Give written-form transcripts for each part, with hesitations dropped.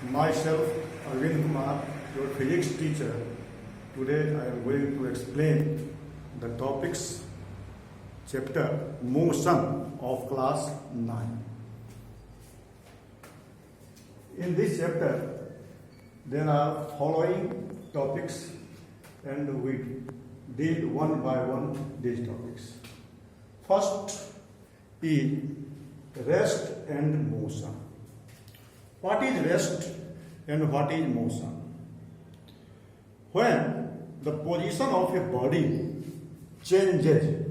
Myself, Arvind Kumar, your physics teacher. Today I am going to explain the topics chapter motion of class 9. In this chapter, there are following topics and we deal one by one these topics. First is rest and motion. What is rest and what is motion? When the position of a body changes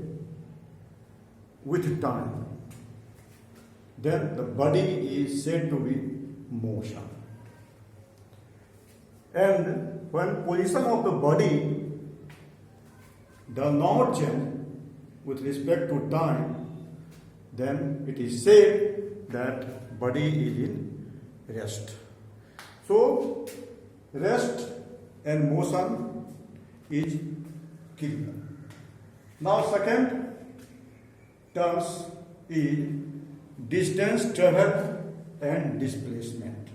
with time, then the body is said to be motion. And when position of the body does not change with respect to time, then it is said that body is in rest. So, rest and motion is clear. Now, second terms is distance traveled and displacement.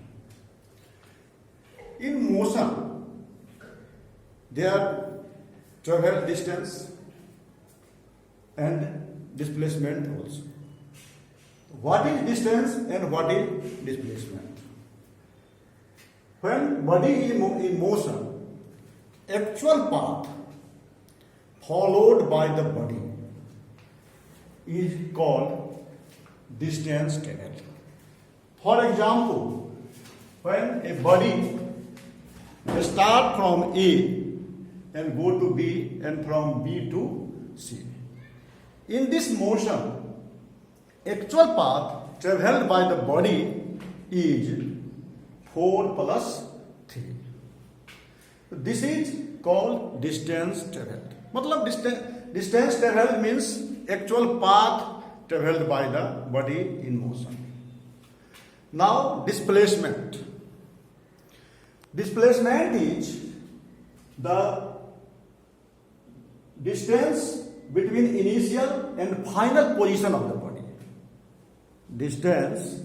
In motion, there are travel distance and displacement also. What is distance and what is displacement? When body is in motion, actual path followed by the body is called distance traveled. For example, when a body start from A and go to B and from B to C. In this motion, actual path traveled by the body is 4 plus 3. This is called distance traveled. मतलब distance traveled means actual path traveled by the body in motion. Now displacement. Displacement is the distance between initial and final position of the body. Distance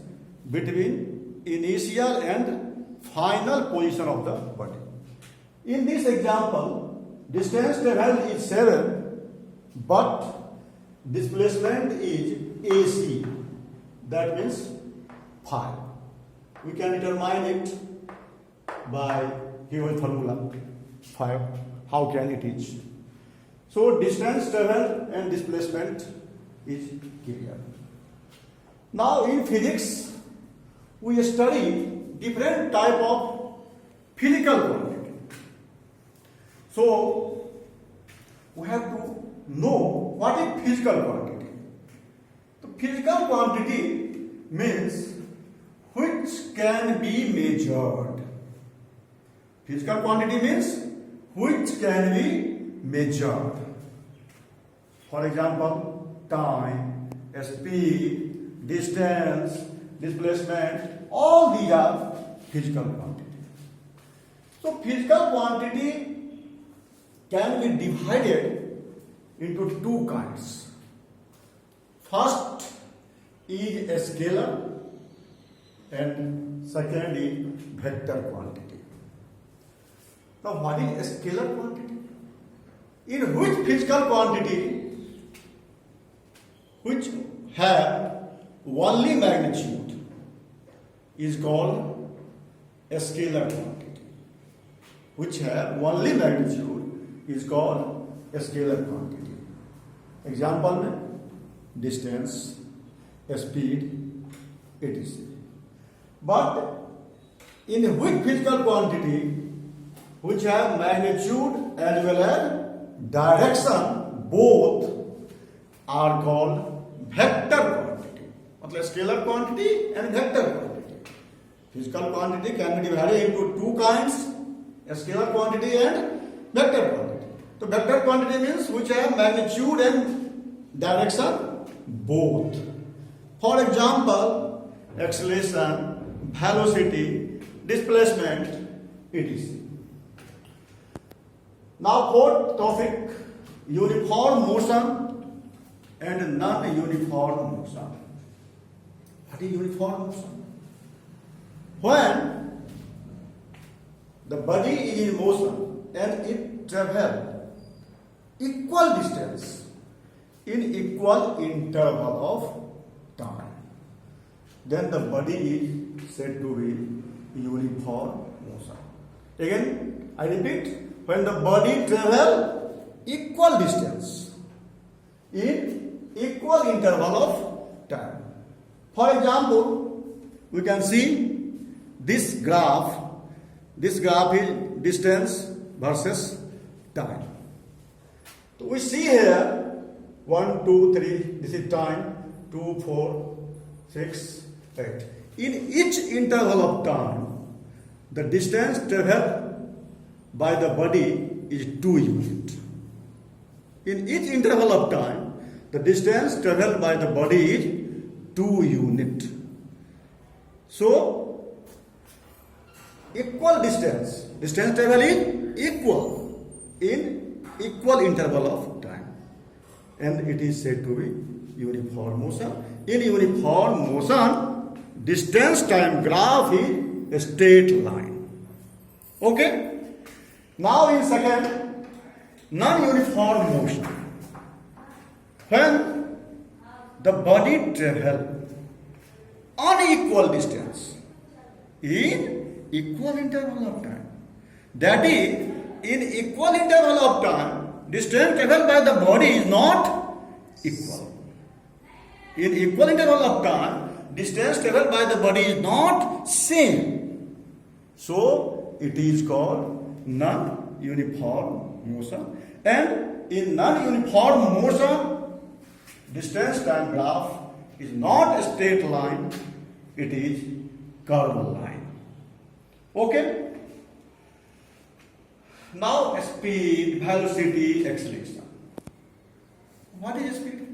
between initial and final position of the body. In this example, distance traveled is 7, but displacement is AC. That means 5. We can determine it by given formula 5. How can it is? So distance traveled and displacement is clear. Now in physics, we study different type of physical quantity. So we have to know what is physical quantity. The physical quantity means which can be measured. Physical quantity means which can be measured. For example, time, speed, distance, displacement, all these are physical quantity. So physical quantity can be divided into two kinds. First is a scalar and second is vector quantity. Now what is a scalar quantity? In which physical quantity which have only magnitude is called a scalar quantity. Which have only magnitude is called a scalar quantity. Example में distance, speed, etc. But in which physical quantity which have magnitude as well as direction, both are called vector quantity. मतलब scalar quantity and vector quantity. Physical quantity can be divided into two kinds, a scalar quantity and vector quantity. So vector quantity means which have magnitude and direction both. For example, acceleration, velocity, displacement, etc. Now fourth topic, uniform motion and non-uniform motion. What is uniform motion? When the body is in motion and it travels equal distance in equal interval of time, then the body is said to be uniform motion. Again, I repeat, when the body travels equal distance in equal interval of time. For example, we can see this graph. This graph is distance versus time. So we see here 1, 2, 3. This is time. 2, 4, 6, 8. In each interval of time, the distance traveled by the body is 2 units. In each interval of time, the distance traveled by the body is 2 units. So, equal distance travel is equal in equal interval of time, and it is said to be uniform motion. In uniform motion, distance time graph is a straight line. Okay? Now in second, non-uniform motion. When the body travels unequal distance in equal interval of time. That is, in equal interval of time, distance traveled by the body is not equal. In equal interval of time, distance traveled by the body is not same. So, it is called non-uniform motion. And in non-uniform motion, distance time graph is not a straight line, it is curved line. Okay? Now speed, velocity, acceleration. What is speed?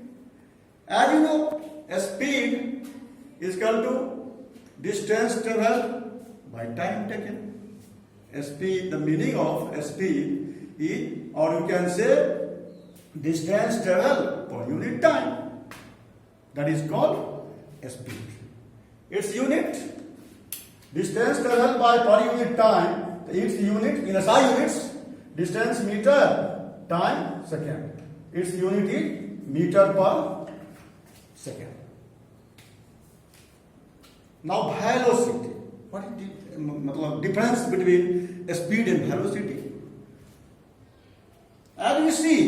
As you know, speed is equal to distance traveled by time taken. Speed, the meaning of speed is, or you can say, distance traveled per unit time. That is called speed. Its unit, distance traveled by per unit time, its unit in SI units, distance meter, time second. Its unit is meter per second. Now velocity. What is the difference between speed and velocity? As you see,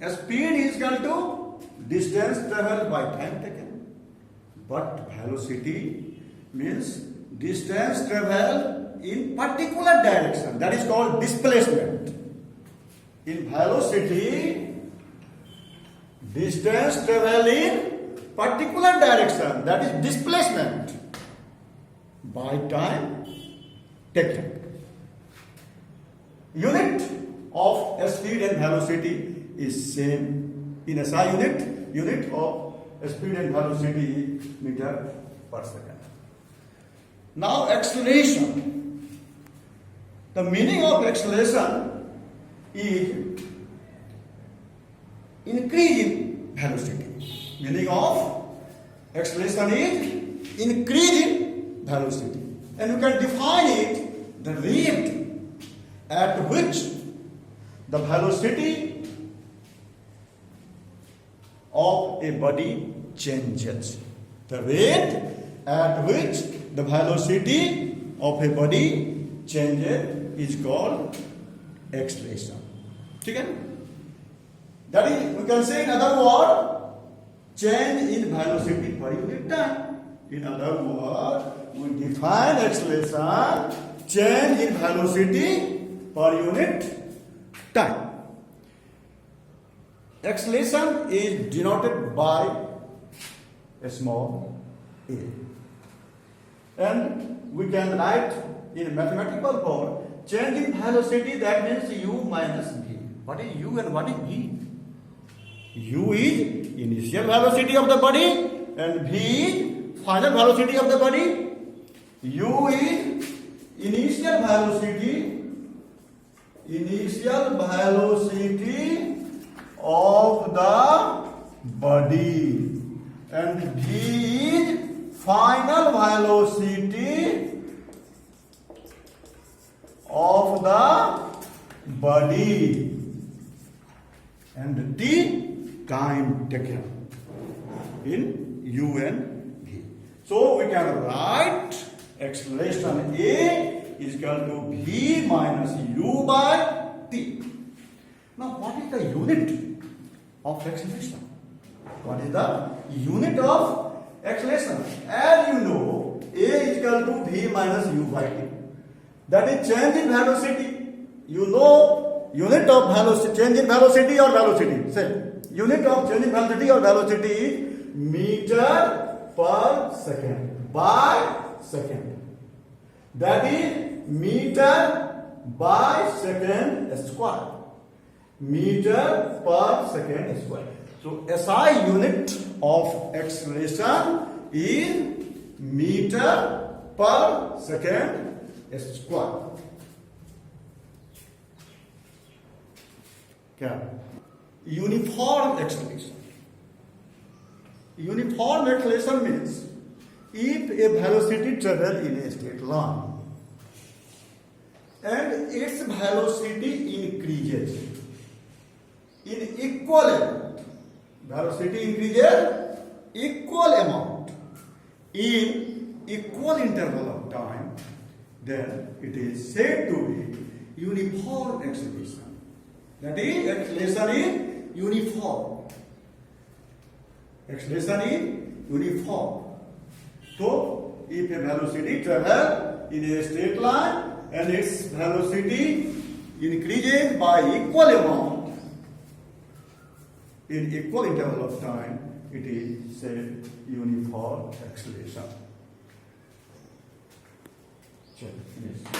speed is equal to distance traveled by time taken. But velocity means distance traveled in particular direction. That is called displacement. In velocity, distance traveled in particular direction. That is displacement by time taken. Unit of speed and velocity is same. In SI unit of speed and velocity is meter per second. Now acceleration. The meaning of acceleration is increase in velocity. Meaning of acceleration is increase in velocity. And you can define it, the rate at which the velocity of a body changes. The rate at which the velocity of a body changes is called acceleration. Okay? That is, we can say in other words, change in velocity per unit time. In other words, we define acceleration, change in velocity per unit time. Acceleration is denoted by a small a. And we can write in mathematical form, change in velocity, that means u minus v. What is u and what is v? U is initial velocity of the body and v is final velocity of the body. U is initial velocity of the body and v is final velocity body, and T, time taken in U and V. So we can write acceleration A is equal to V minus U by T. Now what is the unit of acceleration? What is the unit of acceleration? As you know, A is equal to V minus U by T. That is change in velocity. You know unit of velocity, change in velocity or velocity. Say, unit of change in velocity or velocity is meter per second by second. That is meter by second square. Meter per second square. So SI unit of acceleration is meter per second square. क्या? Uniform acceleration. Uniform acceleration means if a velocity travels in a straight line and its velocity increases in equal amount, velocity increases equal amount in equal interval of time, then it is said to be uniform acceleration. That is, acceleration is uniform. Acceleration is uniform. So, if a velocity travels in a straight line and its velocity increases by equal amount in equal interval of time, it is said uniform acceleration. Check. Yes.